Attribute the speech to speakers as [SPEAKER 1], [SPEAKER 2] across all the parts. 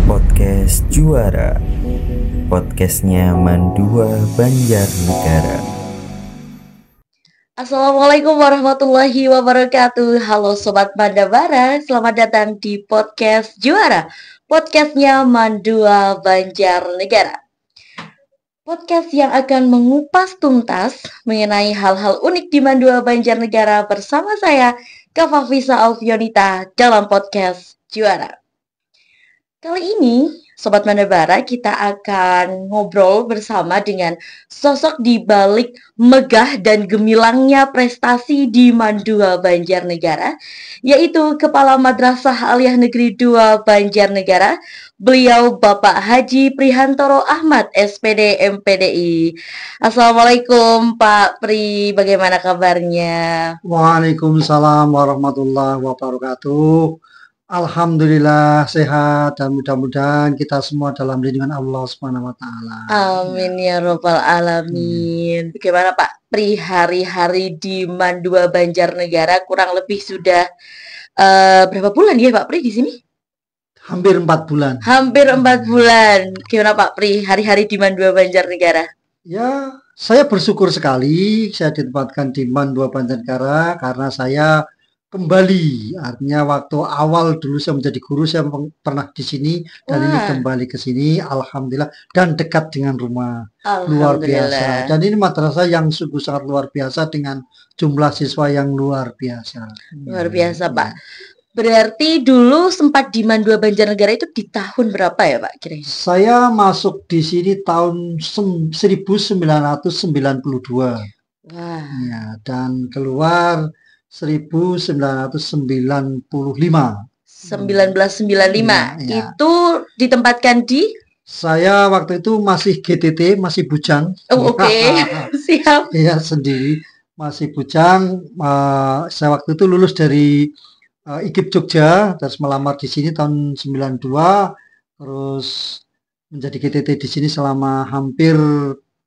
[SPEAKER 1] Podcast Juara, podcastnya Mandua Banjarnegara.
[SPEAKER 2] Assalamualaikum warahmatullahi wabarakatuh. Halo Sobat Mandabara, selamat datang di Podcast Juara, podcastnya Mandua Banjarnegara. Podcast yang akan mengupas tuntas mengenai hal-hal unik di Mandua Banjarnegara bersama saya, Kafafisa Alfionita, dalam Podcast Juara. Kali ini, Sobat Mandabara, kita akan ngobrol bersama dengan sosok di balik megah dan gemilangnya prestasi di Mandua Banjarnegara, yaitu Kepala Madrasah Aliyah Negeri 2 Banjarnegara, beliau Bapak Haji Prihantoro Ahmad, SPD MPDI. Assalamualaikum Pak Pri, bagaimana kabarnya?
[SPEAKER 3] Waalaikumsalam warahmatullahi wabarakatuh. Alhamdulillah sehat dan mudah-mudahan kita semua dalam lindungan Allah Subhanahu wa taala.
[SPEAKER 2] Amin ya robbal alamin. Bagaimana Pak Pri hari-hari di Mandua Banjarnegara? Kurang lebih sudah berapa bulan ya Pak Pri di sini?
[SPEAKER 3] Hampir 4 bulan.
[SPEAKER 2] Hampir 4 bulan. Gimana Pak Pri hari-hari di Mandua Banjarnegara?
[SPEAKER 3] Ya, saya bersyukur sekali saya ditempatkan di Mandua Banjarnegara karena saya kembali. Artinya waktu awal dulu saya menjadi guru saya pernah di sini dan ini kembali ke sini, alhamdulillah, dan dekat dengan rumah. Luar biasa. Dan ini madrasah yang sungguh sangat luar biasa dengan jumlah siswa yang luar biasa.
[SPEAKER 2] Luar biasa Pak. Berarti dulu sempat di Mandua Banjarnegara itu di tahun berapa ya Pak kira-kira?
[SPEAKER 3] Saya masuk di sini tahun 1992.
[SPEAKER 2] Wah.
[SPEAKER 3] Ya, dan keluar 1995.
[SPEAKER 2] 1995.
[SPEAKER 3] Ya.
[SPEAKER 2] Itu ditempatkan di?
[SPEAKER 3] Saya waktu itu masih GTT, masih bujang.
[SPEAKER 2] Oke. Siap.
[SPEAKER 3] Ya, sendiri masih bujang. Saya waktu itu lulus dari IKIP Jogja, terus melamar di sini tahun 92, terus menjadi GTT di sini selama hampir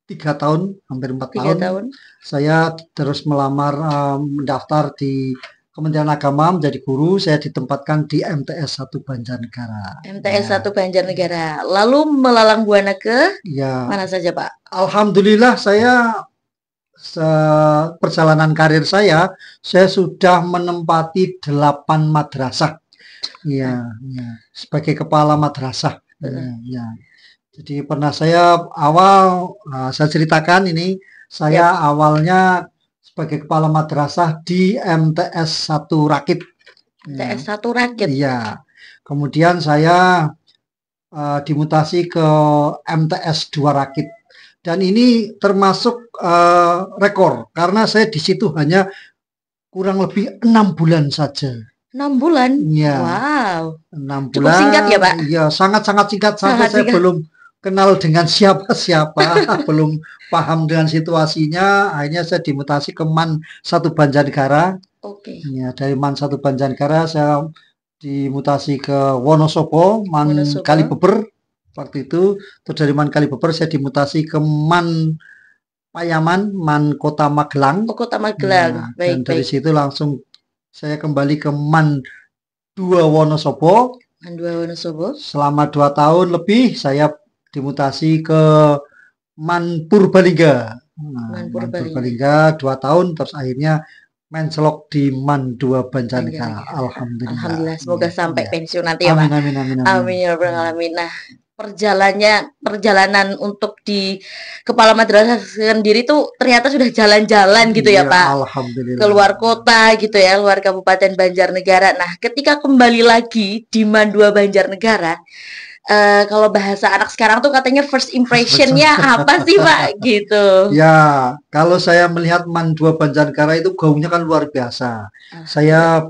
[SPEAKER 3] 3 tahun, hampir 4 tahun. Saya terus melamar mendaftar di Kementerian Agama menjadi guru. Saya ditempatkan di MTS 1 Banjarnegara.
[SPEAKER 2] MTS 1 Banjarnegara. Lalu melalang buana ke mana saja Pak?
[SPEAKER 3] Alhamdulillah saya perjalanan karir saya sudah menempati 8 madrasah. Ya, sebagai kepala madrasah. Ya. Jadi pernah saya saya ceritakan ini, saya awalnya sebagai kepala madrasah di MTS 1 Rakit.
[SPEAKER 2] MTS 1 Rakit?
[SPEAKER 3] Iya. Kemudian saya dimutasi ke MTS 2 Rakit. Dan ini termasuk rekor, karena saya di situ hanya kurang lebih 6 bulan saja.
[SPEAKER 2] 6 bulan?
[SPEAKER 3] Ya.
[SPEAKER 2] Wow.
[SPEAKER 3] 6 bulan.
[SPEAKER 2] Cukup singkat ya Pak?
[SPEAKER 3] Iya, sangat-sangat singkat sampai saya belum kenal dengan siapa-siapa, belum paham dengan situasinya. Akhirnya saya dimutasi ke MAN 1 Banjarnegara.
[SPEAKER 2] Oke.
[SPEAKER 3] Ya, dari MAN 1 Banjarnegara saya dimutasi ke Wonosobo, MAN Kalibeber waktu itu. Terus dari MAN Kalibeber saya dimutasi ke MAN Payaman, MAN Kota Magelang.
[SPEAKER 2] Oh, Kota Magelang.
[SPEAKER 3] Dan dari situ langsung saya kembali ke MAN 2 Wonosobo.
[SPEAKER 2] MAN 2 Wonosobo.
[SPEAKER 3] Selama 2 tahun lebih saya dimutasi ke MAN Purbalingga. MAN Purbalingga 2 tahun, terus akhirnya mencelok di MAN 2 Banjarnegara. Alhamdulillah.
[SPEAKER 2] Alhamdulillah, semoga sampai pensiun nanti ya Pak. Amin ya rabbal alamin. Nah, perjalanan untuk di kepala madrasah sendiri tuh ternyata sudah jalan-jalan gitu ya Pak.
[SPEAKER 3] Alhamdulillah.
[SPEAKER 2] Keluar kota gitu ya, luar Kabupaten Banjarnegara. Nah, ketika kembali lagi di MAN 2 Banjarnegara, kalau bahasa anak sekarang tuh katanya first impressionnya apa sih Pak gitu?
[SPEAKER 3] Ya, kalau saya melihat MAN 2 Banjarnegara itu gaungnya kan luar biasa. Saya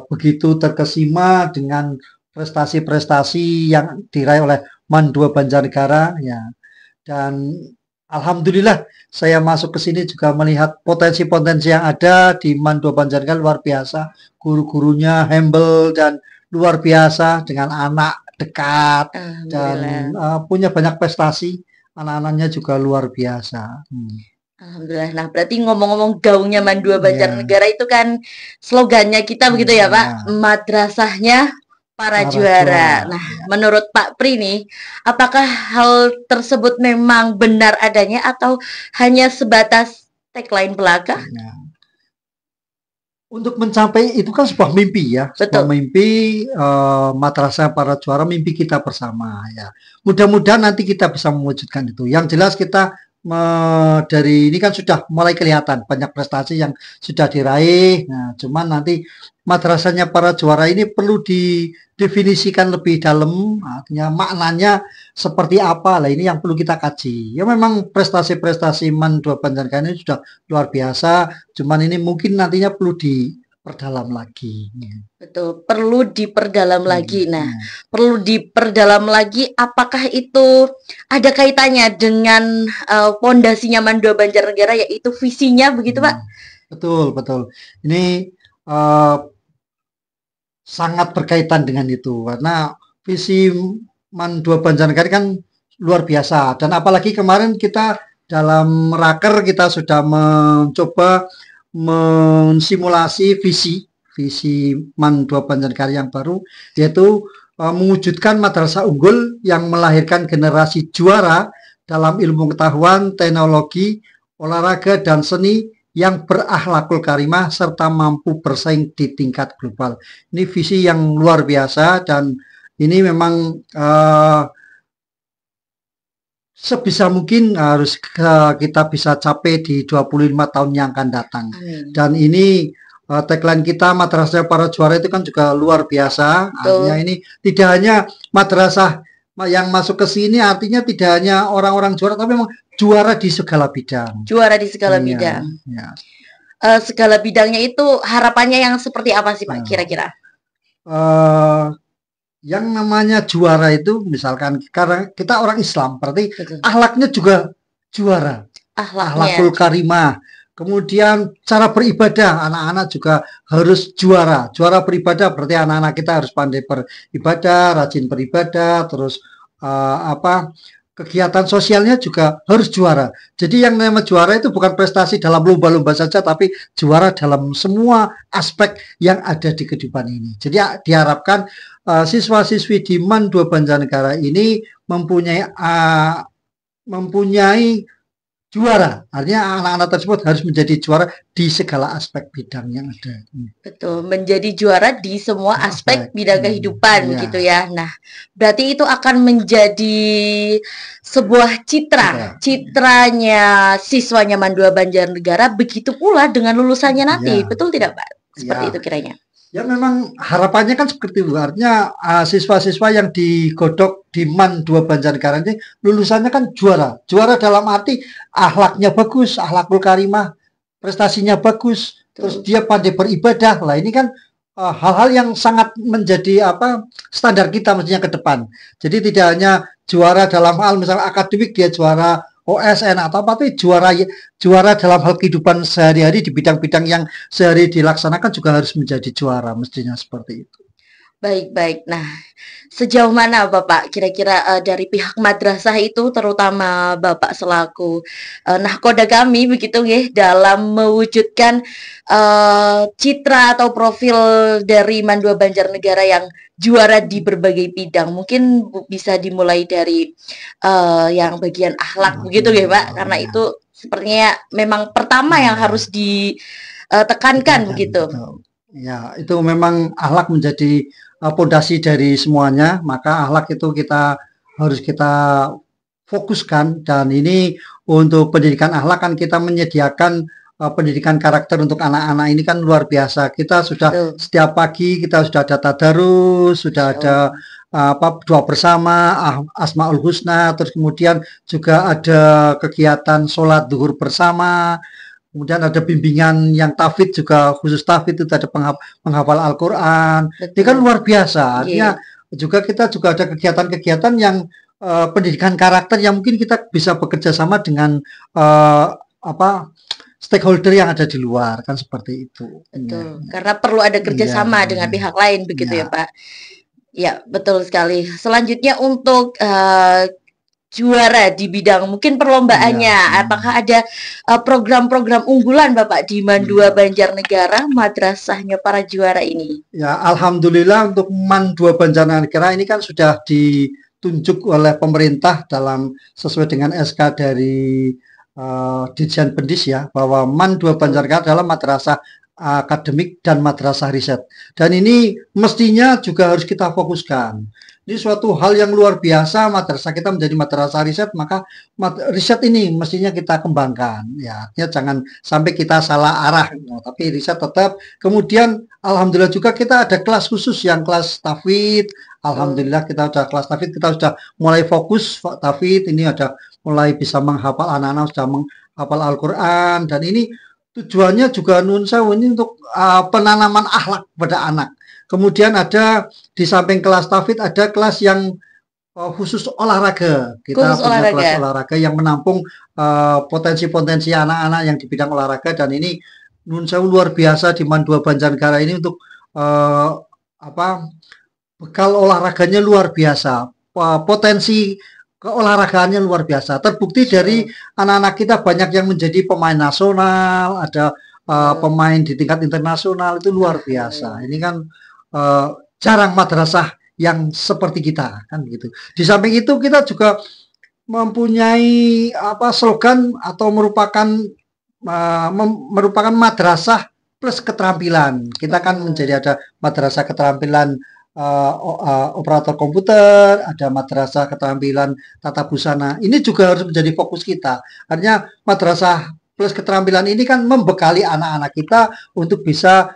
[SPEAKER 3] begitu terkesima dengan prestasi-prestasi yang diraih oleh MAN 2 Banjarnegara ya. Dan alhamdulillah saya masuk ke sini juga melihat potensi-potensi yang ada di MAN 2 Banjarnegara luar biasa. Guru-gurunya humble dan luar biasa, dengan anak dekat dan punya banyak prestasi. Anak-anaknya juga luar biasa.
[SPEAKER 2] Alhamdulillah. Nah, berarti ngomong-ngomong gaungnya MAN 2 Banjarnegara itu kan slogannya kita begitu ya Pak. Madrasahnya para
[SPEAKER 3] para
[SPEAKER 2] juara.
[SPEAKER 3] juara.
[SPEAKER 2] Nah, menurut Pak Pri nih, apakah hal tersebut memang benar adanya atau hanya sebatas tagline belaka?
[SPEAKER 3] Ya. Untuk mencapai itu kan sebuah mimpi ya, sebuah
[SPEAKER 2] Betul.
[SPEAKER 3] mimpi madrasah para juara, mimpi kita bersama ya. Mudah-mudahan nanti kita bisa mewujudkan itu. Yang jelas kita dari ini kan sudah mulai kelihatan banyak prestasi yang sudah diraih. Nah, cuman nanti madrasahnya para juara ini perlu didefinisikan lebih dalam, artinya maknanya seperti apa. Lah ini yang perlu kita kaji. Ya memang prestasi-prestasi Man 2 Banjarnegara ini sudah luar biasa, cuman ini mungkin nantinya perlu diperdalam lagi.
[SPEAKER 2] Betul, perlu diperdalam lagi. Nah,
[SPEAKER 3] Hmm.
[SPEAKER 2] perlu diperdalam lagi apakah itu ada kaitannya dengan pondasinya Man 2 Banjarnegara yaitu visinya begitu, Pak?
[SPEAKER 3] Betul, betul. Ini sangat berkaitan dengan itu karena visi Man 2 Banjarnegara kan luar biasa, dan apalagi kemarin kita dalam raker kita sudah mencoba mensimulasi visi Man 2 Banjarnegara yang baru, yaitu mewujudkan madrasah unggul yang melahirkan generasi juara dalam ilmu pengetahuan, teknologi, olahraga, dan seni yang berakhlakul karimah serta mampu bersaing di tingkat global. Ini visi yang luar biasa, dan ini memang sebisa mungkin harus kita bisa capai di 25 tahun yang akan datang.
[SPEAKER 2] Amin.
[SPEAKER 3] Dan ini tagline kita madrasah para juara itu kan juga luar biasa. Artinya ini tidak hanya madrasah yang masuk ke sini, artinya tidak hanya orang-orang juara, tapi memang juara di segala bidang.
[SPEAKER 2] Juara di segala bidang.
[SPEAKER 3] Ya.
[SPEAKER 2] Segala bidangnya itu harapannya yang seperti apa sih, Pak, kira-kira?
[SPEAKER 3] Yang namanya juara itu misalkan karena kita orang Islam, berarti
[SPEAKER 2] Betul.
[SPEAKER 3] akhlaknya juga juara. Akhlakul karimah. Kemudian cara beribadah, anak-anak juga harus juara. Juara beribadah berarti anak-anak kita harus pandai beribadah, rajin beribadah, terus kegiatan sosialnya juga harus juara. Jadi yang namanya juara itu bukan prestasi dalam lomba-lomba saja, tapi juara dalam semua aspek yang ada di kehidupan ini. Jadi diharapkan siswa-siswi di Man 2 Banjarnegara ini mempunyai juara. Artinya anak-anak tersebut harus menjadi juara di segala aspek bidang yang ada.
[SPEAKER 2] Betul, menjadi juara di semua aspek bidang kehidupan gitu ya. Nah, berarti itu akan menjadi sebuah citranya siswanya Man 2 Banjarnegara, begitu pula dengan lulusannya nanti. Betul tidak, Pak? Seperti itu kiranya.
[SPEAKER 3] Ya memang harapannya kan seperti itu. Artinya siswa-siswa yang digodok di Man 2 Banjarnegara ini lulusannya kan juara. Juara dalam arti akhlaknya bagus, akhlakul karimah, prestasinya bagus, terus dia pandai beribadah. Lah ini kan hal-hal yang sangat menjadi standar kita mestinya ke depan. Jadi tidak hanya juara dalam hal misalnya akademik dia juara OSN atau apa, tapi juara dalam hal kehidupan sehari-hari di bidang-bidang yang sehari dilaksanakan juga harus menjadi juara, mestinya seperti itu.
[SPEAKER 2] Baik. Nah, sejauh mana Bapak kira-kira dari pihak madrasah itu, terutama Bapak selaku nahkoda kami begitu ya, dalam mewujudkan citra atau profil dari Man 2 Banjarnegara yang juara di berbagai bidang. Mungkin bisa dimulai dari yang bagian akhlak begitu ya, Pak, karena itu sepertinya memang pertama yang harus ditekankan begitu.
[SPEAKER 3] Ya, itu memang akhlak menjadi pondasi dari semuanya, maka akhlak itu harus kita fokuskan, dan ini untuk pendidikan akhlak kan kita menyediakan pendidikan karakter untuk anak-anak ini kan luar biasa. Kita sudah setiap pagi kita sudah ada tadarus, sudah ada doa bersama, Asmaul Husna, terus kemudian juga ada kegiatan sholat zuhur bersama. Kemudian ada bimbingan yang tahfidz juga, khusus tahfidz itu ada penghafal Al-Quran. Ini kan luar biasa. Artinya juga kita juga ada kegiatan-kegiatan yang pendidikan karakter yang mungkin kita bisa bekerja sama dengan stakeholder yang ada di luar, kan seperti itu.
[SPEAKER 2] Betul. Karena perlu ada kerjasama dengan pihak lain begitu ya, Pak. Ya, betul sekali. Selanjutnya untuk juara di bidang mungkin perlombaannya. Apakah ada program-program unggulan Bapak di MAN 2 Banjarnegara, madrasahnya para juara ini?
[SPEAKER 3] Ya, alhamdulillah untuk MAN 2 Banjarnegara ini kan sudah ditunjuk oleh pemerintah dalam sesuai dengan SK dari Ditjen Pendis ya, bahwa MAN 2 Banjarnegara adalah madrasah akademik dan madrasah riset. Dan ini mestinya juga harus kita fokuskan. Ini suatu hal yang luar biasa, madrasah kita menjadi madrasah riset, maka riset ini mestinya kita kembangkan. Ya, jangan sampai kita salah arah, tapi riset tetap. Kemudian alhamdulillah juga kita ada kelas khusus yang kelas tahfidz. Alhamdulillah kita sudah kelas tahfidz, kita sudah mulai fokus tahfidz. Ini ada mulai bisa menghafal, anak-anak sudah menghafal Al-Quran, dan ini tujuannya juga nun sewu ini untuk penanaman akhlak pada anak. Kemudian ada di samping kelas tahfidz ada kelas yang khusus olahraga. Kita punya kelas olahraga yang menampung potensi-potensi anak-anak yang di bidang olahraga, dan ini nun sewu luar biasa di MAN 2 Banjarnegara ini untuk bekal olahraganya luar biasa. Potensi keolahragaannya luar biasa. Terbukti dari anak-anak kita banyak yang menjadi pemain nasional, ada pemain di tingkat internasional, itu luar biasa. Ini kan jarang madrasah yang seperti kita kan gitu. Di samping itu kita juga mempunyai slogan atau merupakan madrasah plus keterampilan. Kita kan menjadi ada madrasah keterampilan operator komputer, ada madrasah keterampilan tata busana. Ini juga harus menjadi fokus kita. Artinya madrasah plus keterampilan ini kan membekali anak-anak kita untuk bisa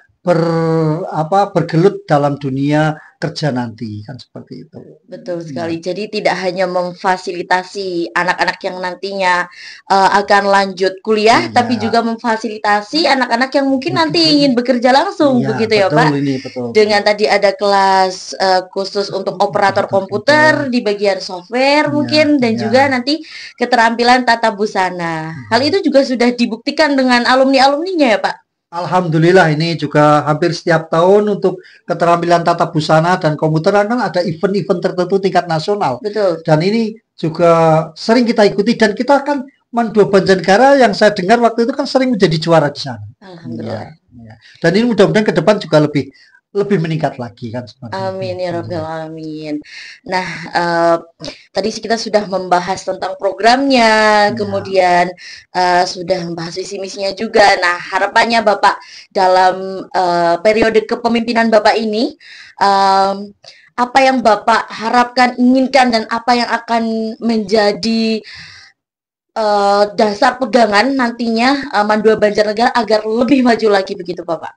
[SPEAKER 3] bergelut dalam dunia kerja nanti, kan seperti itu.
[SPEAKER 2] Betul sekali. Jadi tidak hanya memfasilitasi anak-anak yang nantinya akan lanjut kuliah, tapi juga memfasilitasi anak-anak yang mungkin nanti ingin bekerja langsung, begitu ya Pak?
[SPEAKER 3] Betul.
[SPEAKER 2] Dengan tadi ada kelas khusus untuk operator komputer di bagian software mungkin, dan juga nanti keterampilan tata busana. Hal itu juga sudah dibuktikan dengan alumni-alumninya ya Pak?
[SPEAKER 3] Alhamdulillah, ini juga hampir setiap tahun untuk keterampilan tata busana dan komputer kan ada event-event tertentu tingkat nasional.
[SPEAKER 2] Betul.
[SPEAKER 3] Dan ini juga sering kita ikuti, dan kita kan MAN 2 Banjarnegara yang saya dengar waktu itu kan sering menjadi juara di sana.
[SPEAKER 2] Alhamdulillah.
[SPEAKER 3] Ya. Dan ini mudah-mudahan ke depan juga lebih meningkat lagi kan.
[SPEAKER 2] Amin ya Rabbal Alamin. Nah, tadi kita sudah membahas tentang programnya, kemudian sudah membahas visi misinya juga. Nah, harapannya Bapak dalam periode kepemimpinan Bapak ini, apa yang Bapak harapkan, inginkan, dan apa yang akan menjadi dasar pegangan nantinya MAN 2 Banjarnegara agar lebih maju lagi, begitu Bapak?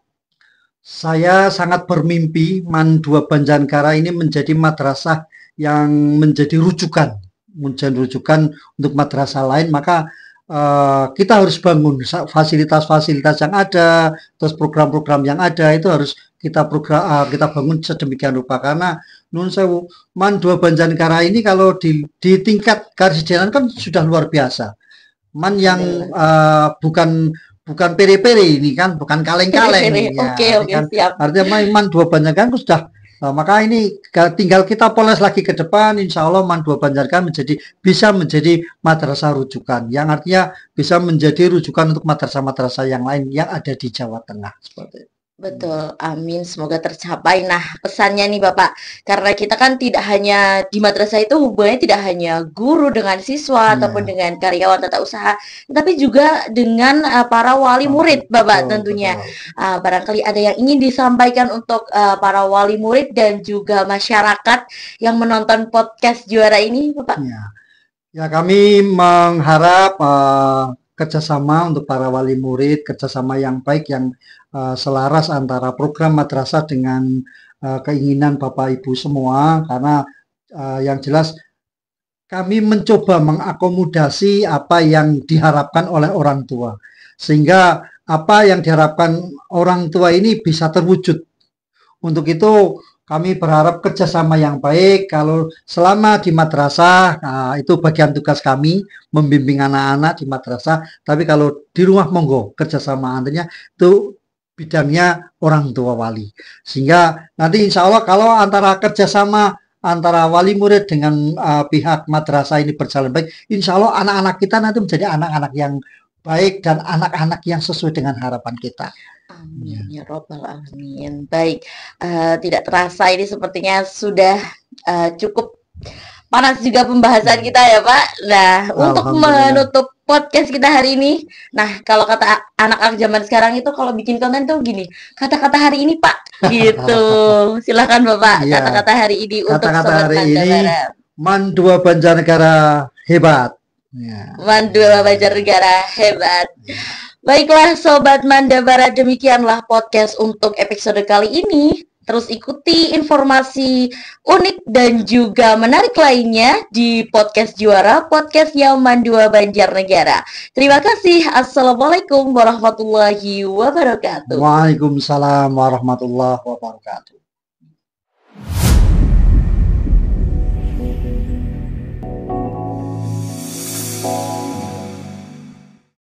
[SPEAKER 3] Saya sangat bermimpi MAN 2 Banjarnegara ini menjadi madrasah yang menjadi rujukan untuk madrasah lain. Maka kita harus bangun fasilitas-fasilitas yang ada, terus program-program yang ada itu harus kita bangun sedemikian rupa, karena nun sewu MAN 2 Banjarnegara ini kalau di tingkat karesidenan kan sudah luar biasa. MAN yang bukan pere-pere ini kan, bukan kaleng-kaleng.
[SPEAKER 2] Oke, siap.
[SPEAKER 3] Artinya MAN 2 Banjarnegara sudah, maka ini tinggal kita poles lagi ke depan. Insya Allah MAN 2 Banjarnegara bisa menjadi madrasah rujukan, yang artinya bisa menjadi rujukan untuk madrasah-madrasah yang lain yang ada di Jawa Tengah, seperti itu.
[SPEAKER 2] Betul, amin, semoga tercapai. Nah, pesannya nih Bapak, karena kita kan tidak hanya di madrasah itu hubungannya tidak hanya guru dengan siswa ataupun dengan karyawan tata usaha, tapi juga dengan para wali murid Bapak tentunya. Barangkali ada yang ingin disampaikan untuk para wali murid dan juga masyarakat yang menonton podcast Juara ini Bapak?
[SPEAKER 3] Ya, kami mengharap kerjasama untuk para wali murid, kerjasama yang baik, yang selaras antara program madrasah dengan keinginan Bapak Ibu semua, karena yang jelas kami mencoba mengakomodasi apa yang diharapkan oleh orang tua, sehingga apa yang diharapkan orang tua ini bisa terwujud. Untuk itu kami berharap kerjasama yang baik. Kalau selama di madrasah, itu bagian tugas kami membimbing anak-anak di madrasah. Tapi kalau di rumah monggo kerjasama, artinya itu bidangnya orang tua wali. Sehingga nanti insya Allah kalau antara kerjasama antara wali murid dengan pihak madrasah ini berjalan baik, insya Allah anak-anak kita nanti menjadi anak-anak yang baik dan anak-anak yang sesuai dengan harapan kita.
[SPEAKER 2] Amin ya robbal alamin. Baik, tidak terasa ini sepertinya sudah cukup panas juga pembahasan kita ya Pak. Nah, untuk menutup podcast kita hari ini, nah kalau kata anak-anak zaman sekarang itu kalau bikin konten tuh gini, kata-kata hari ini Pak, gitu. Silakan Bapak,
[SPEAKER 3] Iya.
[SPEAKER 2] kata-kata hari ini untuk
[SPEAKER 3] Kata-kata
[SPEAKER 2] Sobat
[SPEAKER 3] hari ini,
[SPEAKER 2] Mandabara.
[SPEAKER 3] Man 2 Banjarnegara hebat. Ya.
[SPEAKER 2] Mandua Banjarnegara hebat. Baiklah Sobat Mandabara, demikianlah podcast untuk episode kali ini. Terus ikuti informasi unik dan juga menarik lainnya di podcast Juara, podcastnya Mandua Banjarnegara. Terima kasih. Assalamualaikum warahmatullahi wabarakatuh.
[SPEAKER 3] Waalaikumsalam warahmatullahi wabarakatuh.